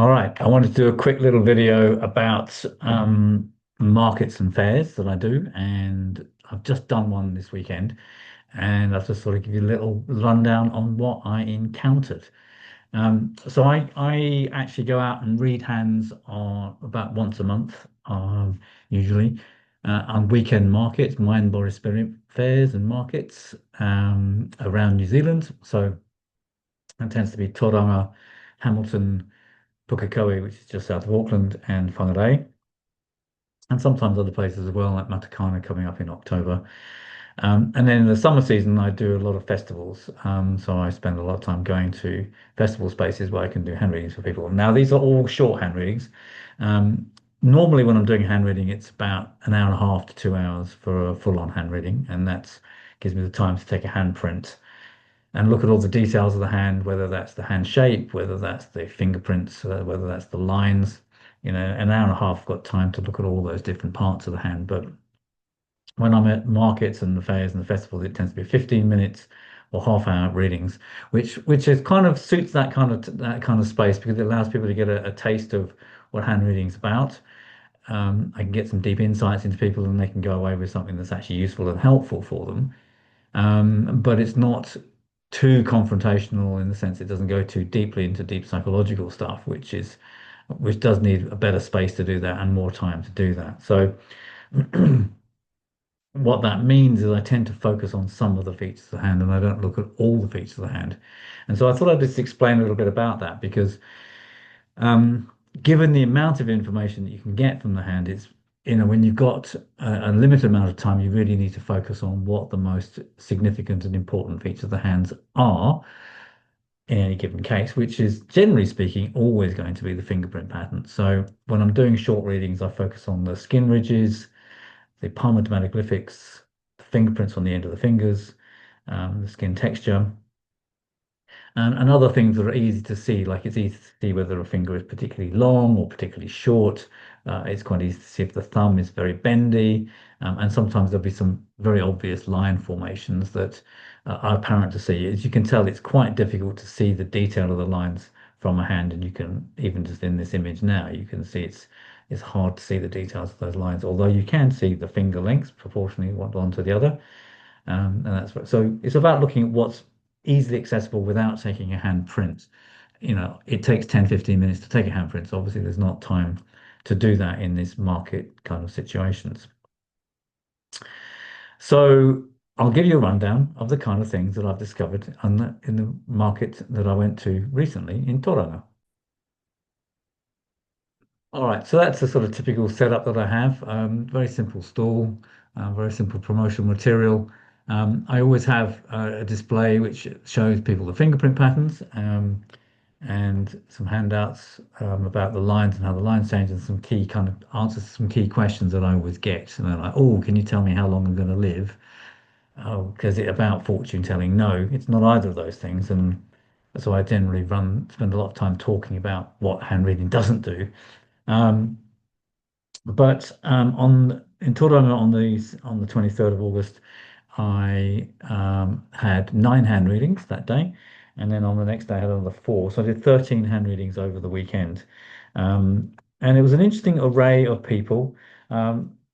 All right, I wanted to do a quick little video about markets and fairs that I do, and I've just done one this weekend, and I'll just sort of give you a little rundown on what I encountered. So I actually go out and read hands on about once a month, usually, on weekend markets, wine bar spirit fairs and markets around New Zealand. So it tends to be Tauranga, Hamilton, Pukekohe, which is just south of Auckland, and Whangarei, and sometimes other places as well, like Matakana coming up in October. And then in the summer season, I do a lot of festivals. So I spend a lot of time going to festival spaces where I can do hand readings for people. Now, these are all short hand readings. Um, Normally, when I'm doing hand reading, it's about an hour and a half to 2 hours for a full-on hand reading, and that gives me the time to take a handprint and look at all the details of the hand, whether that's the hand shape, whether that's the fingerprints, whether that's the lines. An hour and a half, I've got time to look at all those different parts of the hand. But when I'm at markets and the fairs and the festivals, it tends to be 15 minutes or half-hour readings, which is kind of suits that kind of space because it allows people to get a taste of what hand reading is about. I can get some deep insights into people, and they can go away with something that's actually useful and helpful for them. But it's not too confrontational in the sense it doesn't go too deeply into deep psychological stuff, which does need a better space to do that and more time to do that. So what that means is I tend to focus on some of the features of the hand and I don't look at all the features of the hand. And so I thought I'd just explain a little bit about that because um, given the amount of information that you can get from the hand, when you've got a limited amount of time, you really need to focus on what the most significant and important features of the hands are in any given case, which is generally speaking always going to be the fingerprint pattern. So when I'm doing short readings, I focus on the skin ridges, the palmar dermatoglyphics, the fingerprints on the end of the fingers, the skin texture, and other things that are easy to see, like it's easy to see whether a finger is particularly long or particularly short. It's quite easy to see if the thumb is very bendy, and sometimes there'll be some very obvious line formations that are apparent to see. As you can tell, it's quite difficult to see the detail of the lines from a hand, and you can even just in this image now, you can see it's hard to see the details of those lines, although you can see the finger lengths proportionally one to the other. And so it's about looking at what's easily accessible without taking a hand print. It takes 10, 15 minutes to take a hand print. So obviously, there's not time to do that in this market kind of situations. So I'll give you a rundown of the kind of things that I've discovered in the market that I went to recently in Tauranga. All right, so that's the sort of typical setup that I have. Very simple stall, very simple promotional material. I always have a display which shows people the fingerprint patterns and some handouts about the lines and how the lines change and some key kind of answers to some key questions that I always get. And they're like, oh, can you tell me how long I'm going to live? Oh, because it's about fortune telling. No, it's not either of those things. And so I generally spend a lot of time talking about what hand reading doesn't do. Um, but on in Tauranga on the 23rd of August, I had 9 hand readings that day, and then on the next day I had another 4. So I did 13 hand readings over the weekend, and it was an interesting array of people.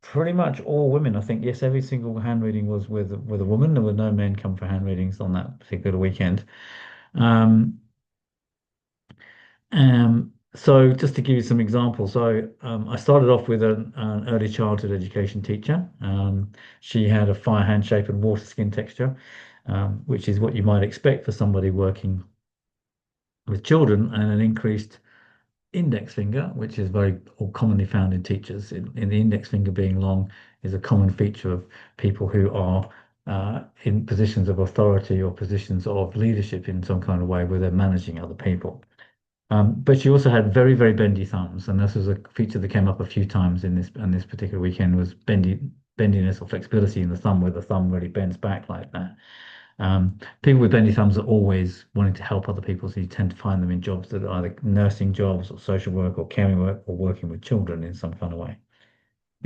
Pretty much all women, I think. Yes, every single hand reading was with a woman. There were no men come for hand readings on that particular weekend. Um, so just to give you some examples, I started off with an early childhood education teacher. She had a fire hand shape and water skin texture, which is what you might expect for somebody working with children, and an increased index finger, which is very or commonly found in teachers. In the index finger being long is a common feature of people who are in positions of authority or positions of leadership in some kind of way where they're managing other people. But she also had very, very bendy thumbs, and this was a feature that came up a few times in this particular weekend was bendiness or flexibility in the thumb, where the thumb really bends back like that. People with bendy thumbs are always wanting to help other people, so you tend to find them in jobs that are either nursing jobs or social work or caring work or working with children in some kind of way.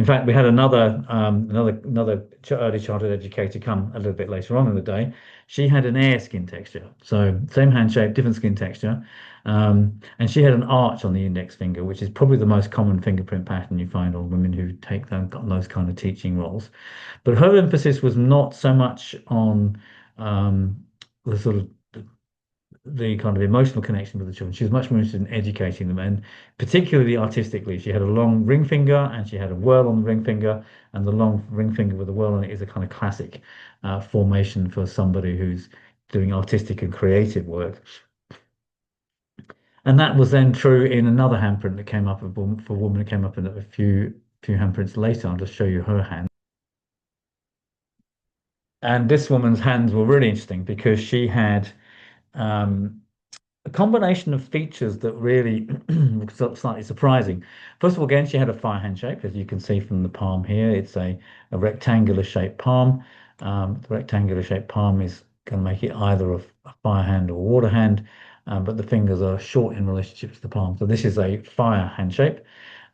In fact, we had another early childhood educator come a little bit later on in the day. She had an air skin texture, so same hand shape, different skin texture, and she had an arch on the index finger, which is probably the most common fingerprint pattern you find on women who take those kind of teaching roles. But her emphasis was not so much on the sort of the kind of emotional connection with the children. She was much more interested in educating them, and particularly artistically. She had a long ring finger and she had a whirl on the ring finger, and the long ring finger with a whirl on it is a kind of classic formation for somebody who's doing artistic and creative work. And that was then true in another handprint that came up for a woman that came up in a few handprints later. I'll just show you her hand. And this woman's hands were really interesting because she had um, a combination of features that really were slightly surprising. First of all, again, she had a fire hand shape, as you can see from the palm here. It's a rectangular shaped palm. The rectangular shaped palm is going to make it either a fire hand or a water hand, but the fingers are short in relationship to the palm. So this is a fire hand shape.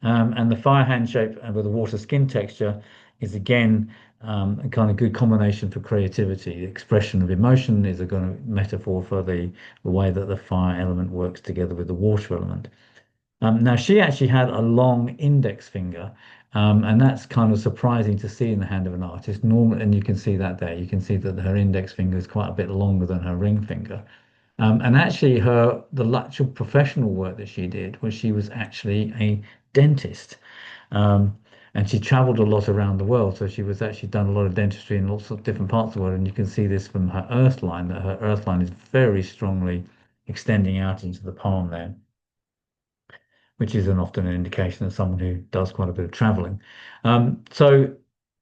And the fire hand shape with a water skin texture is again a kind of good combination for creativity. The expression of emotion is a kind of metaphor for the way that the fire element works together with the water element. Now, she actually had a long index finger, and that's kind of surprising to see in the hand of an artist. Normal, and you can see that there. You can see that her index finger is quite a bit longer than her ring finger. And actually, the actual professional work that she did was she was actually a dentist. Um, and she traveled a lot around the world. So she was actually done a lot of dentistry in lots of different parts of the world. And you can see this from her earth line, that her earth line is very strongly extending out into the palm there, which is often an indication of someone who does quite a bit of traveling. So,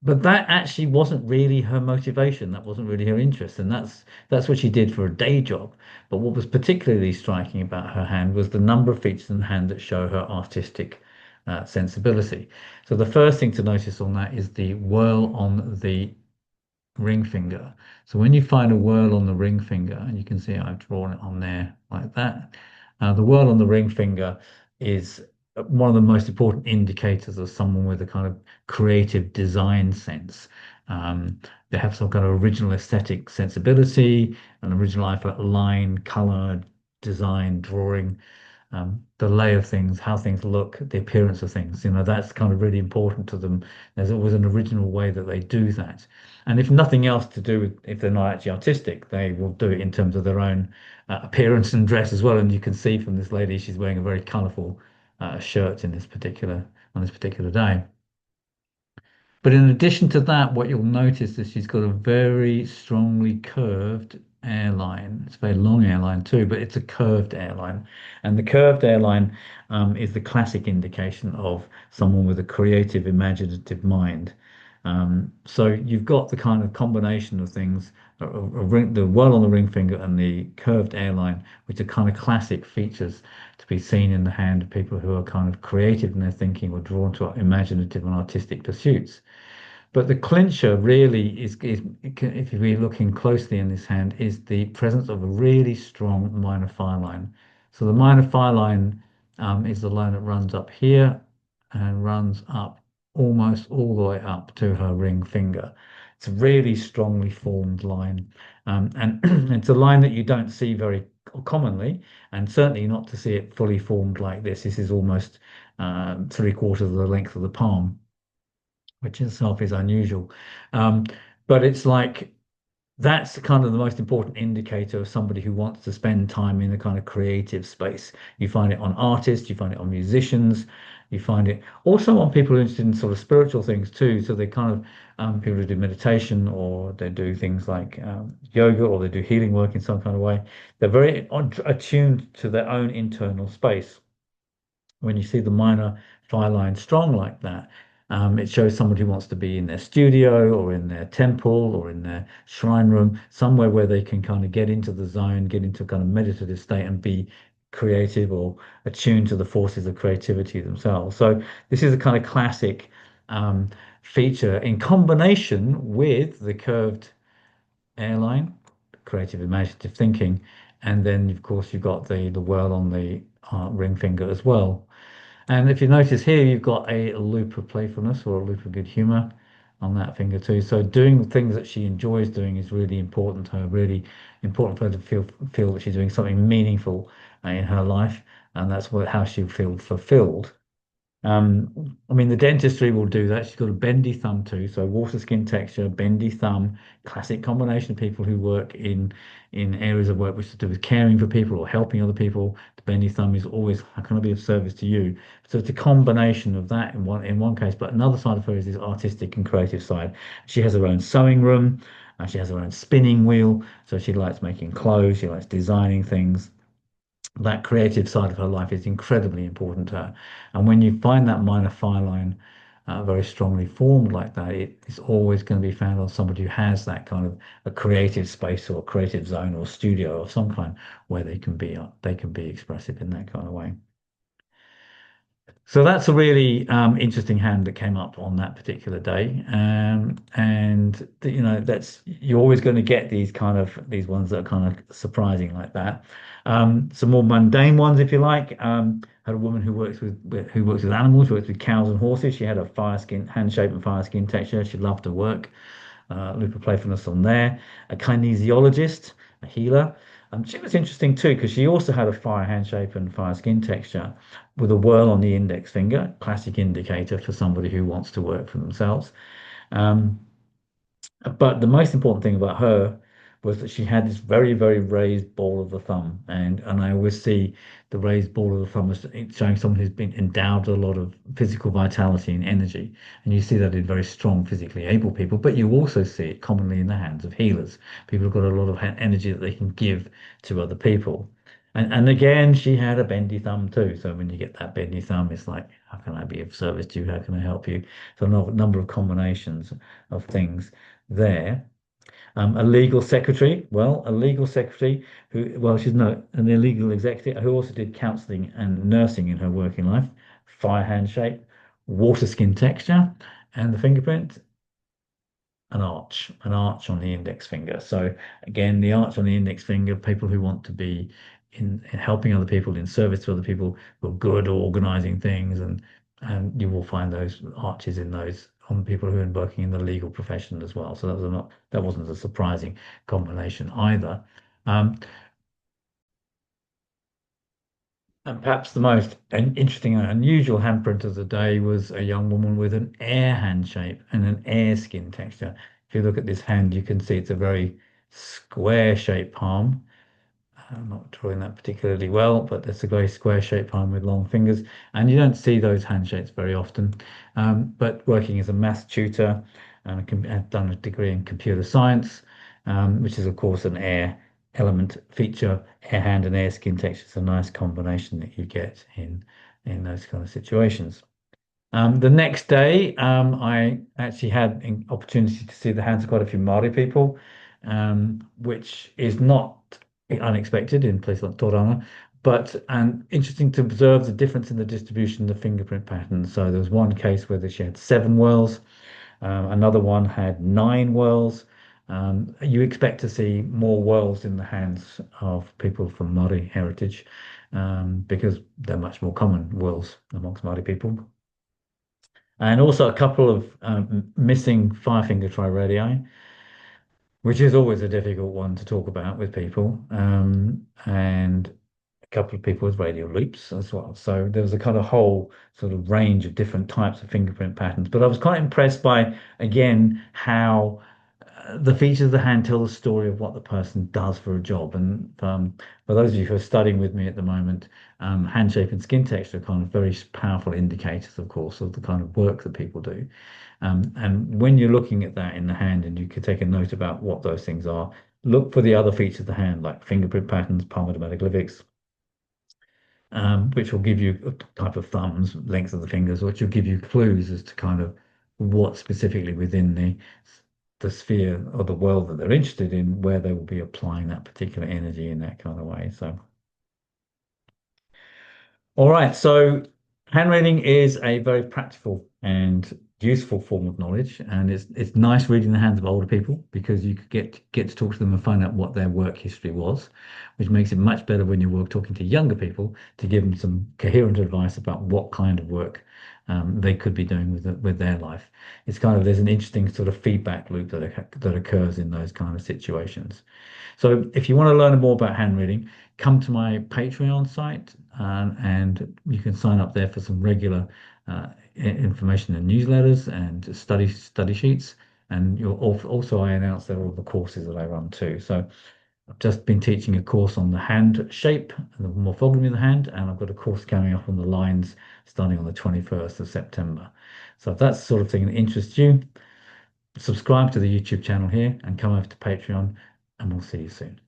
but that actually wasn't really her motivation. That wasn't really her interest, and that's what she did for a day job. But what was particularly striking about her hand was the number of features in the hand that show her artistic sensibility. So the first thing to notice on that is the whirl on the ring finger. So when you find a whirl on the ring finger, and you can see I've drawn it on there like that, the whirl on the ring finger is one of the most important indicators of someone with a kind of creative design sense. They have some kind of original aesthetic sensibility, an original eye for line, color, design, drawing, the lay of things, how things look, the appearance of things. That's kind of really important to them. There's always an original way that they do that. And if nothing else to do with, if they're not actually artistic, they will do it in terms of their own appearance and dress as well. And you can see from this lady, she's wearing a very colourful shirt on this particular day. But in addition to that, what you'll notice is she's got a very strongly curved airline. It's a very long airline too, but it's a curved airline. And the curved airline is the classic indication of someone with a creative, imaginative mind. So you've got the kind of combination of things, the whirl on the ring finger and the curved airline, which are kind of classic features to be seen in the hand of people who are kind of creative in their thinking or drawn to imaginative and artistic pursuits. But the clincher really is if you're looking closely in this hand, is the presence of a really strong minor file line. So the minor file line is the line that runs up here and runs up almost all the way up to her ring finger. It's a really strongly formed line, and it's a line that you don't see very commonly, and certainly not to see it fully formed like this. This is almost three-quarters of the length of the palm, which in itself is unusual. Um, but it's like that's kind of the most important indicator of somebody who wants to spend time in a kind of creative space. You find it on artists, you find it on musicians, you find it also on people who are interested in sort of spiritual things too. So they kind of people who do meditation or they do things like yoga or they do healing work in some kind of way. They're very attuned to their own internal space. When you see the minor fire line strong like that, it shows someone who wants to be in their studio or in their temple or in their shrine room, somewhere where they can kind of get into the zone, get into a kind of meditative state and be creative or attuned to the forces of creativity themselves. So this is a kind of classic um, feature in combination with the curved airline, creative imaginative thinking, and then of course you've got the whirl on the ring finger as well. And if you notice here, you've got a loop of playfulness or a loop of good humor on that finger too. So doing the things that she enjoys doing is really important to her, really important for her to feel that she's doing something meaningful in her life, and that's how she'll feel fulfilled. I mean, the dentistry will do that. She's got a bendy thumb too, so water skin texture, bendy thumb, classic combination of people who work in areas of work which is to do with caring for people or helping other people. The bendy thumb is always, how can I be of service to you? So it's a combination of that in one case, but another side of her is this artistic and creative side. She has her own sewing room, she has her own spinning wheel, so she likes making clothes, she likes designing things. That creative side of her life is incredibly important to her. And when you find that minor fire line very strongly formed like that, it's always going to be found on somebody who has that kind of a creative space or a creative zone or studio of some kind where they can be expressive in that kind of way. So that's a really interesting hand that came up on that particular day, and you know that's you're always going to get these ones that are kind of surprising like that. Some more mundane ones, if you like. Had a woman who works with animals, works with cows and horses. She had a fire skin, hand shape and fire skin texture. She loved to work. Loop of playfulness on there. A kinesiologist, a healer. She was interesting too because she also had a fire hand shape and fire skin texture with a whirl on the index finger, classic indicator for somebody who wants to work for themselves. Um, but the most important thing about her was that she had this very, very raised ball of the thumb. And I always see the raised ball of the thumb as showing someone who's been endowed with a lot of physical vitality and energy. And you see that in very strong, physically able people, but you also see it commonly in the hands of healers. People who've got a lot of energy that they can give to other people. And again, she had a bendy thumb too. So when you get that bendy thumb, it's like, how can I be of service to you? How can I help you? So a number of combinations of things there. A legal secretary, well, a legal secretary who, well, she's not an illegal executive who also did counselling and nursing in her working life, fire hand shape, water skin texture, and the fingerprint, an arch on the index finger. So again, the arch on the index finger, people who want to be in helping other people, in service to other people, who are good at organizing things, and you will find those arches in those on people who are working in the legal profession as well. So that wasn't a surprising combination either. Um, and perhaps the most interesting and unusual handprint of the day was a young woman with an air hand shape and an air skin texture. If you look at this hand, you can see it's a very square shaped palm. I'm not drawing that particularly well, but it's a very square shaped palm with long fingers. And you don't see those handshapes very often. But working as a maths tutor, and I've done a degree in computer science, which is, of course, an air element feature. Air hand and air skin texture is a nice combination that you get in those kind of situations. The next day, I actually had an opportunity to see the hands of quite a few Maori people, which is not unexpected in places like Tauranga, but and interesting to observe the difference in the distribution of the fingerprint patterns. So there was one case where she had seven whorls, another one had nine whorls. You expect to see more whorls in the hands of people from Maori heritage, because they're much more common whorls amongst Maori people. And also a couple of missing five finger triradii, which is always a difficult one to talk about with people, and a couple of people with radial loops as well. So there was a kind of whole sort of range of different types of fingerprint patterns. But I was quite impressed by, again, how the features of the hand tell the story of what the person does for a job. And for those of you who are studying with me at the moment, hand shape and skin texture are kind of very powerful indicators, of course, of the kind of work that people do. And when you're looking at that in the hand and you can take a note about what those things are, look for the other features of the hand, like fingerprint patterns, palmar glyphics, which will give you a type of thumbs, length of the fingers, which will give you clues as to kind of what specifically within the sphere or the world that they're interested in, where they will be applying that particular energy in that kind of way. So, all right. So, hand reading is a very practical and useful form of knowledge, and it's nice reading the hands of older people because you could get to talk to them and find out what their work history was, which makes it much better when you're talking to younger people to give them some coherent advice about what kind of work they could be doing with their life. It's kind of there's an interesting sort of feedback loop that occurs in those kind of situations. So if you want to learn more about hand reading, come to my Patreon site, and you can sign up there for some regular information and newsletters and study sheets. And also I announce there all the courses that I run too. So I've just been teaching a course on the hand shape and the morphogamy of the hand, and I've got a course coming up on the lines starting on the 21st of September. So if that's the sort of thing that interests you, subscribe to the YouTube channel here and come over to Patreon, and we'll see you soon.